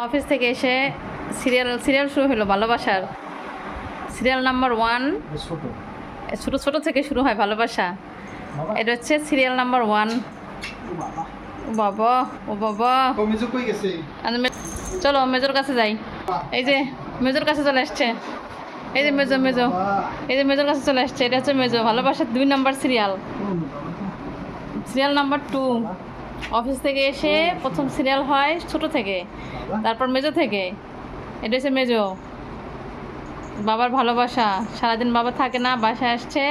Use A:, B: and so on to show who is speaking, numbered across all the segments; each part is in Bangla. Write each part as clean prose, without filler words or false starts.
A: অফিস থেকে এসে সিরিয়াল শুরু হলো ভালোবাসার সিরিয়াল নাম্বার 1।
B: ছোট
A: ছোট ছোট থেকে শুরু হয় ভালোবাসা।
B: বাবা
A: এটা হচ্ছে সিরিয়াল নাম্বার 1।
B: ও বাবা
A: ও বাবা ও বাবা,
B: ও মিজু কই গেছে
A: চলো মেজোর কাছে যাই। এই যে মেজোর কাছে চলে আসছে, এই যে মেজো মেজো, এই যে মেজোর কাছে চলে আসছে। এটা হচ্ছে মেজো ভালোবাসার 2 number serial, serial number 2। Office থেকে এসে প্রথম সিরিয়াল হয় ছোট থেকে, তারপর মেজো থেকে। এটা হচ্ছে মেজো বাবার ভালোবাসা। সারাদিন বাবা থাকে না, বাসায় আসছে।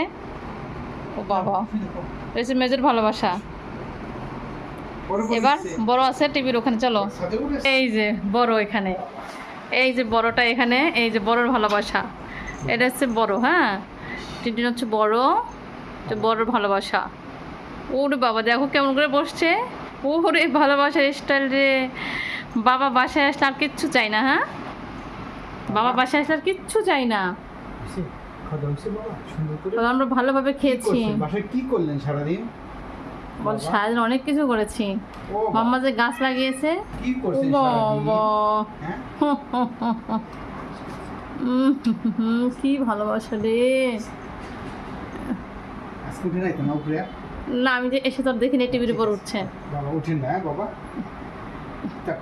A: ও বাবা, এটা হচ্ছে মেজোর ভালোবাসা। এবার বড় আছে টিভির ওখানে, চলো। এই যে বড় এখানে, এই যে বড়টা এখানে, এই যে বড়র ভালোবাসা। এটা হচ্ছে বড়, হ্যাঁ। টিনটিন হচ্ছে বড়, তো বড়র ভালোবাসা। ওরে বাবা দেখো কেমন করে বসছে। ওরে ভালোবাসার স্টাইল রে। বাবা বাসায় আসলে আর কিচ্ছু চাই না, হ্যাঁ। বাবা বাসায় আসলে আর কিচ্ছু চাই না। আমরা ভালোভাবে খেয়েছি।
B: বাসায় কি করলেন সারাদিন?
A: বল সারাদিন অনেক কিছু করেছি। মাম্মা যে গাছ লাগিয়েছে,
B: কি করছেন
A: কি ভালোবাসা রে।
B: আজকে উঠে নাই তো না উপরে?
A: না আমি যে এসে তোর দেখিনি টিভির উপর উঠছে।
B: বাবা উঠেন না বাবা,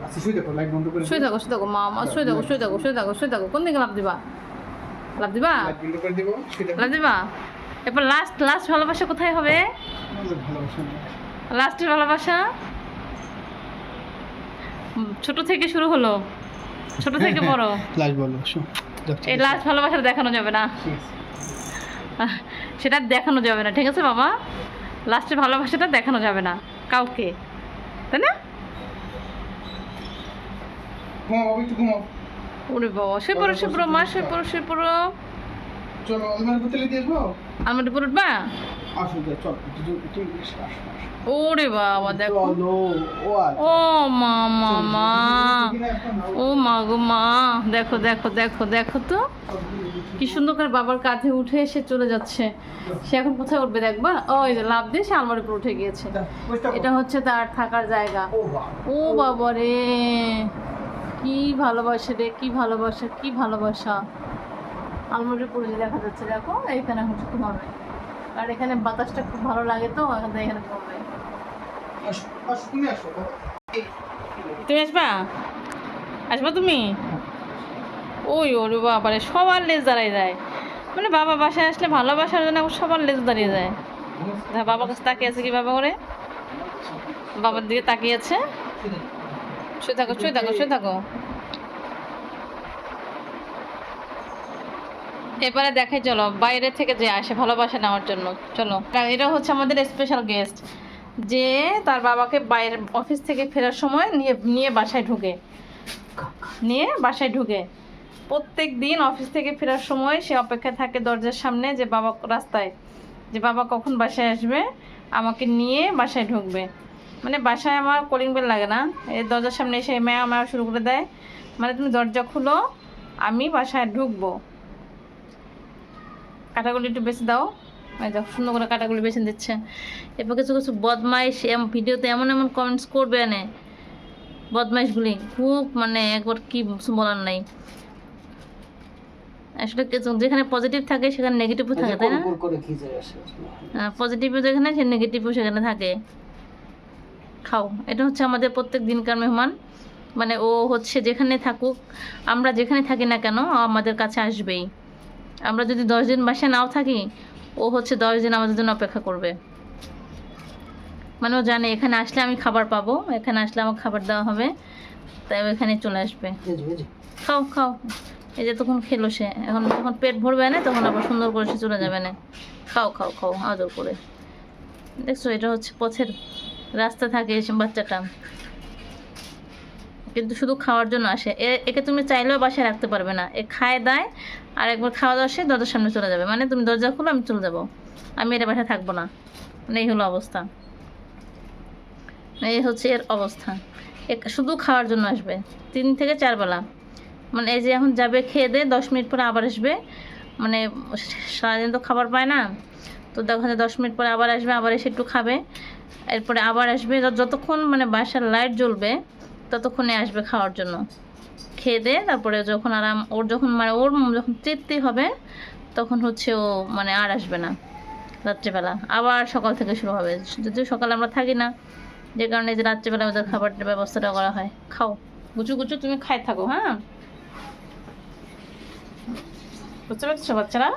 B: আচ্ছা শুয়ে দেখো, লাইট বন্ধ করে
A: শুয়ে থাকো শুয়ে থাকো মা, শুয়ে থাকো শুয়ে থাকো শুয়ে থাকো শুয়ে থাকো। কোন দিকে লাভ দিবা? লাভ দিবা?
B: লাইট বন্ধ করে দেবো, শুয়ে দেখো।
A: লাভ দিবা? এরপর লাস্ট ভালোবাসা কোথায় হবে?
B: ভালোবাসা
A: লাস্টের ভালোবাসা ছোট থেকে শুরু হলো, ছোট থেকে বড়।
B: লাইট বলো শো,
A: এই লাস্ট ভালোবাসাটা দেখানো যাবে না, সেটা দেখানো যাবে না, ঠিক আছে বাবা? লাস্টের ভালোবাসাটা দেখানো যাবে না কাউকে, তাই না?
B: ঘুমাও একটু ঘুমাও।
A: ওরে বাবা, শুয়ে পড়ো মা, শুয়ে পড়ো।
B: চলো আলমারি বোতলে দিয়ে আসবো।
A: আলমারি উপর উঠবা?
B: আসো চল একটু আসো।
A: ওরে বাবা দেখো,
B: চলো
A: ও মা, ও মা গো মা, দেখো দেখো দেখো দেখো তো কি সুন্দর করে বাবার কাঁধে উঠে এসে চলে যাচ্ছে। সে এখন কোথায় উঠবে দেখবা? ওই যে লাফ দিয়ে সে আলমারির উপর উঠে গিয়েছে। এটা হচ্ছে তার থাকার জায়গা। ও বাবা রে, কি ভালোবাসা রে, কি ভালোবাসা, কি ভালোবাসা। আলমারির উপরে যে দেখা যাচ্ছে, দেখো এইখানে হচ্ছে ঘুমাবে। আর এখানে বাতাসটা খুব ভালো লাগে, তো এখান থেকে এখানে ঘুমাবে। তুমি আসবা তুমি? ওই ওরে বাবারে, সবার লেজ দাঁড়িয়ে যায়। মানে বাবা বাসায় আসলে ভালোবাসার জন্য সবার লেজ দাঁড়িয়ে যায়। বাবার কাছে তাকিয়ে আছে, কীভাবে করে বাবার দিকে তাকিয়ে আছে। শুয়ে থাকো শুয়ে থাকো শুয়ে থাকো। এবারে দেখাই, চলো বাইরে থেকে যে আসে ভালোবাসা নেওয়ার জন্য, চলো। এটা হচ্ছে আমাদের স্পেশাল গেস্ট, যে তার বাবাকে বাইরে অফিস থেকে ফেরার সময় নিয়ে বাসায় ঢুকে প্রত্যেক দিন অফিস থেকে ফেরার সময় সে অপেক্ষা থাকে দরজার সামনে, যে বাবা রাস্তায়, যে বাবা কখন বাসায় আসবে, আমাকে নিয়ে বাসায় ঢুকবে। মানে বাসায় আমার কলিং বেল লাগে না, এই দরজার সামনে এসে ম্যাও শুরু করে দেয়। মানে তুমি দরজা খুলো, আমি বাসায় ঢুকবো। কাটাগুলি একটু বেছে দাও, দেখো সুন্দর করে কাটাগুলি বেছে দিচ্ছে। এরপর কিছু কিছু বদমাইশ ভিডিওতে এমন কমেন্টস করবে, এনে বদমাইশগুলি খুব, মানে একবার কি বলার নাই। আসলে যেখানে পজিটিভ থাকে সেখানে নেগেটিভও থাকে, তাই না? পজিটিভও যেখানে, সে নেগেটিভও সেখানে থাকে। খাও, এটা হচ্ছে আমাদের প্রত্যেক দিনকার মেহমান। মানে ও হচ্ছে যেখানে থাকুক, আমরা যেখানে থাকি না কেন, আমাদের কাছে আসবেই। আমরা যদি 10 দিন বাসায় নাও থাকি, ও হচ্ছে 10 দিন আমাদের জন্য অপেক্ষা করবে। মানে ও জানে এখানে আসলে আমি খাবার পাবো, এখানে আসলে আমাকে খাবার দেওয়া হবে, তাই ও এখানে চলে আসবে। খাও খাও, এই যে তখন খেলো সে, এখন যখন পেট ভরবে না তখন আবার সুন্দর করে সে চলে যাবে না। খাও খাও খাও আদর করে। দেখছো, এটা হচ্ছে পথের রাস্তা থাকে এসে বাচ্চাটা, কিন্তু শুধু খাওয়ার জন্য আসে। একে তুমি চাইলেও বাসায় রাখতে পারবে না, এ খায় দায়, আর একবার খাওয়া দাওয়া সে দরজার সামনে চলে যাবে। মানে তুমি দরজা খুলো, আমি চলে যাবো, আমি এর বাসায় থাকবো না। মানে এই হলো অবস্থা, এই হচ্ছে এর অবস্থা। শুধু খাওয়ার জন্য আসবে 3 থেকে 4 বেলা। মানে এই যে এখন যাবে, খেয়ে দে 10 মিনিট পরে আবার আসবে। মানে সারাদিন তো খাবার পায় না, তো দেখা যায় 10 মিনিট পরে আবার আসবে, আবার এসে একটু খাবে, এরপরে আবার আসবে। যতক্ষণ মানে বাসার লাইট জ্বলবে ততক্ষণে আসবে খাওয়ার জন্য। খেয়ে দিয়ে তারপরে যখন আরাম ওর যখন মানে ওর যখন তৃপ্তি হবে তখন হচ্ছে ও মানে আর আসবে না রাত্রিবেলা, আবার সকাল থেকে শুরু হবে। যদিও সকালে আমরা থাকি না, যে কারণে যে রাত্রিবেলা ওদের খাবারের ব্যবস্থাটা করা হয়। খাও গুচু গুচু, তুমি খাই থাকো, হ্যাঁ বুঝতে পারছো বাচ্চারা?